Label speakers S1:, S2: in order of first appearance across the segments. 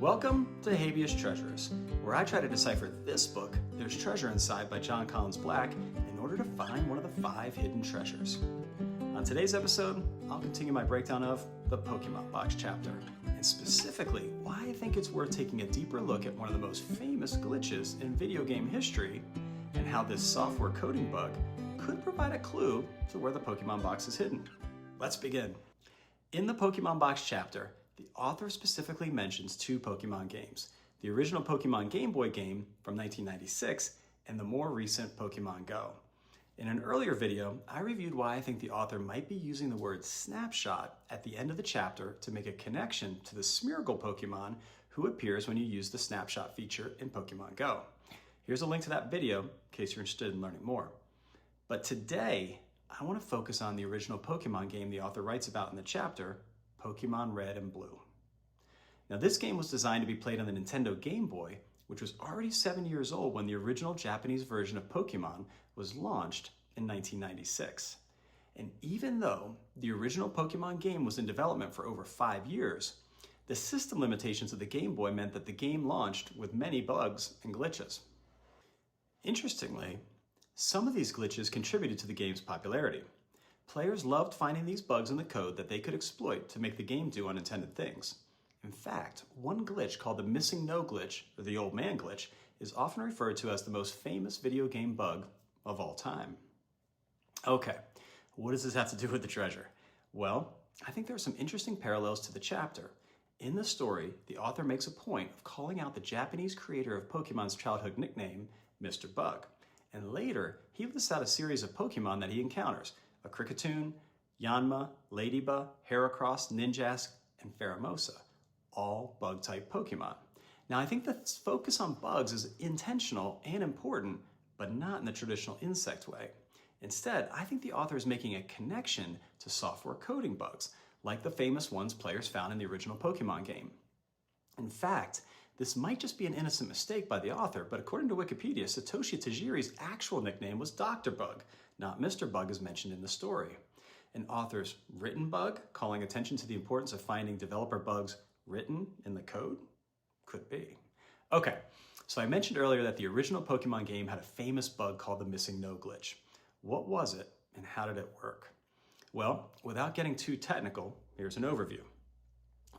S1: Welcome to Habeas Treasures, where I try to decipher this book, There's Treasure Inside by Jon Collins Black, in order to find one of the 5 hidden treasures. On today's episode, I'll continue my breakdown of the Pokemon Box chapter, and specifically why I think it's worth taking a deeper look at one of the most famous glitches in video game history, and how this software coding bug could provide a clue to where the Pokemon Box is hidden. Let's begin. In the Pokemon Box chapter, the author specifically mentions 2 Pokemon games, the original Pokemon Game Boy game from 1996 and the more recent Pokemon Go. In an earlier video, I reviewed why I think the author might be using the word snapshot at the end of the chapter to make a connection to the Smeargle Pokemon who appears when you use the snapshot feature in Pokemon Go. Here's a link to that video in case you're interested in learning more. But today, I want to focus on the original Pokemon game the author writes about in the chapter, Pokemon Red and Blue. Now, this game was designed to be played on the Nintendo Game Boy, which was already 7 years old when the original Japanese version of Pokemon was launched in 1996. And even though the original Pokemon game was in development for over 5 years, the system limitations of the Game Boy meant that the game launched with many bugs and glitches. Interestingly, some of these glitches contributed to the game's popularity. Players loved finding these bugs in the code that they could exploit to make the game do unintended things. In fact, one glitch called the MissingNo glitch, or the old man glitch, is often referred to as the most famous video game bug of all time. Okay, what does this have to do with the treasure? Well, I think there are some interesting parallels to the chapter. In the story, the author makes a point of calling out the Japanese creator of Pokemon's childhood nickname, Mr. Bug. And later, he lists out a series of Pokemon that he encounters, a Kricketune, Yanma, Ladybug, Heracross, Ninjask, and Pheromosa, all bug-type Pokemon. Now, I think the focus on bugs is intentional and important, but not in the traditional insect way. Instead, I think the author is making a connection to software coding bugs, like the famous ones players found in the original Pokemon game. In fact, this might just be an innocent mistake by the author, but according to Wikipedia, Satoshi Tajiri's actual nickname was Dr. Bug, not Mr. Bug as mentioned in the story. An author's written bug, calling attention to the importance of finding developer bugs written in the code? Could be. Okay, so I mentioned earlier that the original Pokemon game had a famous bug called the MissingNo glitch. What was it and how did it work? Well, without getting too technical, here's an overview.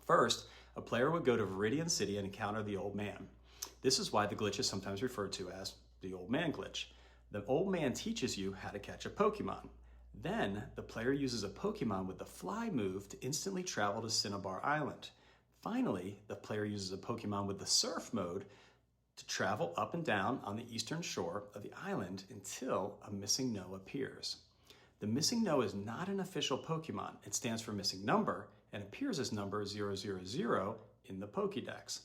S1: First, a player would go to Viridian City and encounter the Old Man. This is why the glitch is sometimes referred to as the Old Man glitch. The Old Man teaches you how to catch a Pokemon. Then, the player uses a Pokemon with the fly move to instantly travel to Cinnabar Island. Finally, the player uses a Pokemon with the surf mode to travel up and down on the eastern shore of the island until a MissingNo appears. The MissingNo is not an official Pokemon. It stands for missing number and appears as number 000 in the Pokédex.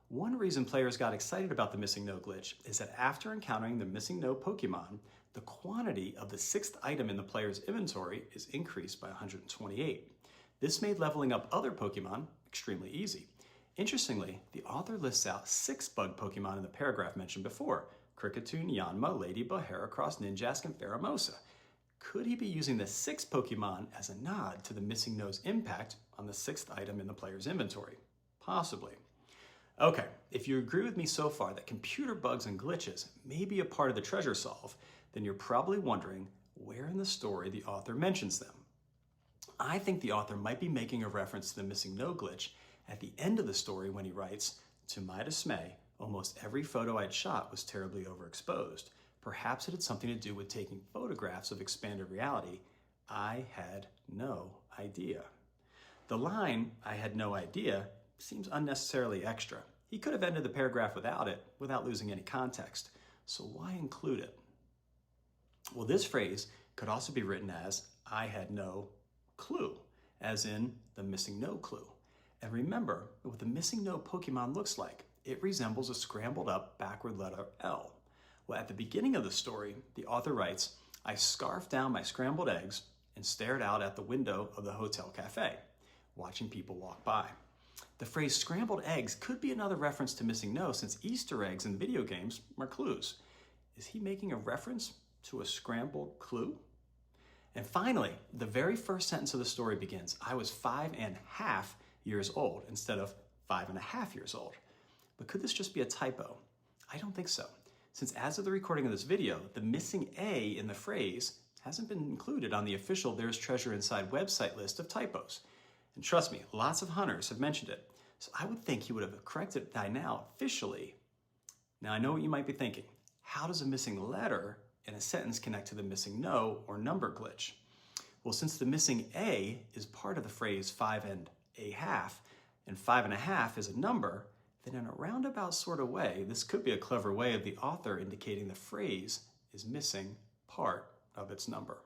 S1: One reason players got excited about the MissingNo glitch is that after encountering the MissingNo Pokemon, the quantity of the 6th item in the player's inventory is increased by 128. This made leveling up other Pokemon extremely easy. Interestingly, the author lists out 6 bug Pokemon in the paragraph mentioned before: Kricketune, Yanma, Ladybug, Heracross, Ninjask, and Pheromosa. Could he be using the 6th Pokemon as a nod to the MissingNo's impact on the 6th item in the player's inventory? Possibly. Okay, if you agree with me so far that computer bugs and glitches may be a part of the treasure solve, then you're probably wondering where in the story the author mentions them. I think the author might be making a reference to the MissingNo glitch at the end of the story when he writes, "To my dismay, almost every photo I'd shot was terribly overexposed. Perhaps it had something to do with taking photographs of expanded reality. I had no idea." The line, "I had no idea," seems unnecessarily extra. He could have ended the paragraph without it, without losing any context. So why include it? Well, this phrase could also be written as, "I had no clue," as in the MissingNo clue. And remember what the MissingNo Pokemon looks like. It resembles a scrambled up backward letter L. Well, at the beginning of the story, the author writes, "I scarfed down my scrambled eggs and stared out at the window of the hotel cafe, watching people walk by." The phrase scrambled eggs could be another reference to MissingNo, since Easter eggs in video games are clues. Is he making a reference to a scrambled clue? And finally, the very first sentence of the story begins, "I was 5.5 years old," instead of 5.5 years old. But could this just be a typo? I don't think so, since as of the recording of this video, the missing A in the phrase hasn't been included on the official There's Treasure Inside website list of typos. And trust me, lots of hunters have mentioned it, so I would think he would have corrected it by now officially. Now I know what you might be thinking. How does a missing letter in a sentence connect to the missing no or number glitch? Well, since the missing A is part of the phrase 5 and a half, and 5.5 is a number, then in a roundabout sort of way, this could be a clever way of the author indicating the phrase is missing part of its number.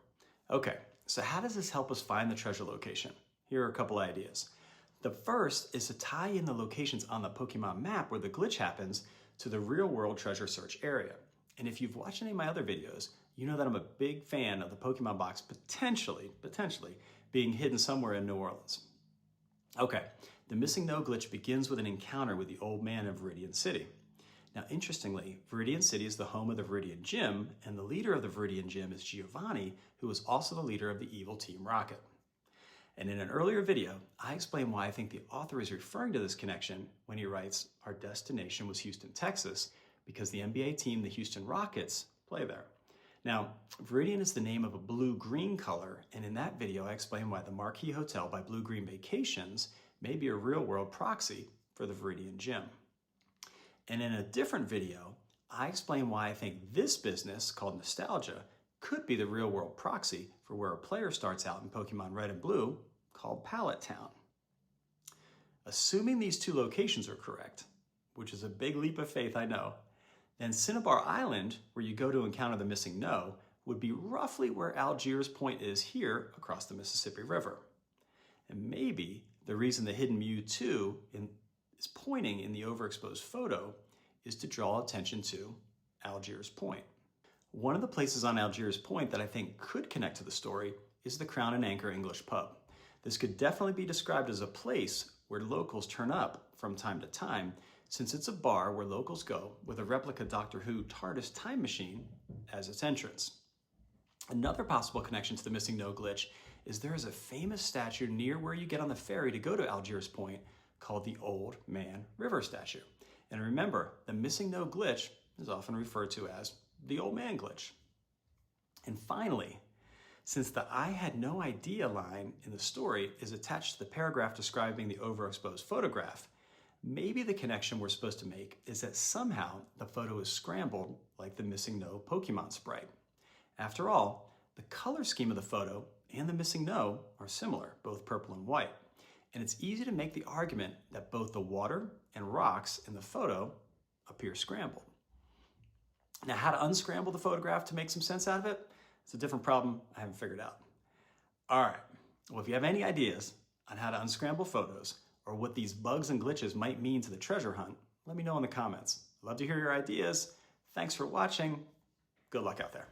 S1: Okay, so how does this help us find the treasure location? Here are a couple ideas. The first is to tie in the locations on the Pokemon map where the glitch happens to the real-world treasure search area. And if you've watched any of my other videos, you know that I'm a big fan of the Pokemon box potentially being hidden somewhere in New Orleans. Okay, the MissingNo glitch begins with an encounter with the old man of Viridian City. Now, interestingly, Viridian City is the home of the Viridian Gym, and the leader of the Viridian Gym is Giovanni, who is also the leader of the evil Team Rocket. And in an earlier video, I explained why I think the author is referring to this connection when he writes, "Our destination was Houston, Texas, because the NBA team, the Houston Rockets, play there." Now, Viridian is the name of a blue-green color, and in that video I explained why the Marquee Hotel by Blue Green Vacations may be a real-world proxy for the Viridian Gym. And in a different video, I explained why I think this business, called Nostalgia, could be the real-world proxy for where a player starts out in Pokemon Red and Blue, called Pallet Town. Assuming these two locations are correct, which is a big leap of faith, I know, then Cinnabar Island, where you go to encounter the missing no, would be roughly where Algiers Point is here across the Mississippi River. And maybe the reason the hidden Mewtwo is pointing in the overexposed photo is to draw attention to Algiers Point. One of the places on Algiers Point that I think could connect to the story is the Crown and Anchor English Pub. This could definitely be described as a place where locals turn up from time to time, since it's a bar where locals go with a replica Doctor Who TARDIS time machine as its entrance. Another possible connection to the MissingNo glitch is there is a famous statue near where you get on the ferry to go to Algiers Point called the Old Man River statue. And remember, the MissingNo glitch is often referred to as the Old Man glitch. And finally, since the "I had no idea" line in the story is attached to the paragraph describing the overexposed photograph, maybe the connection we're supposed to make is that somehow the photo is scrambled like the MissingNo Pokemon sprite. After all, the color scheme of the photo and the MissingNo are similar, both purple and white. And it's easy to make the argument that both the water and rocks in the photo appear scrambled. Now, how to unscramble the photograph to make some sense out of it? It's a different problem I haven't figured out. All right, well, if you have any ideas on how to unscramble photos or what these bugs and glitches might mean to the treasure hunt, let me know in the comments. I'd love to hear your ideas. Thanks for watching. Good luck out there.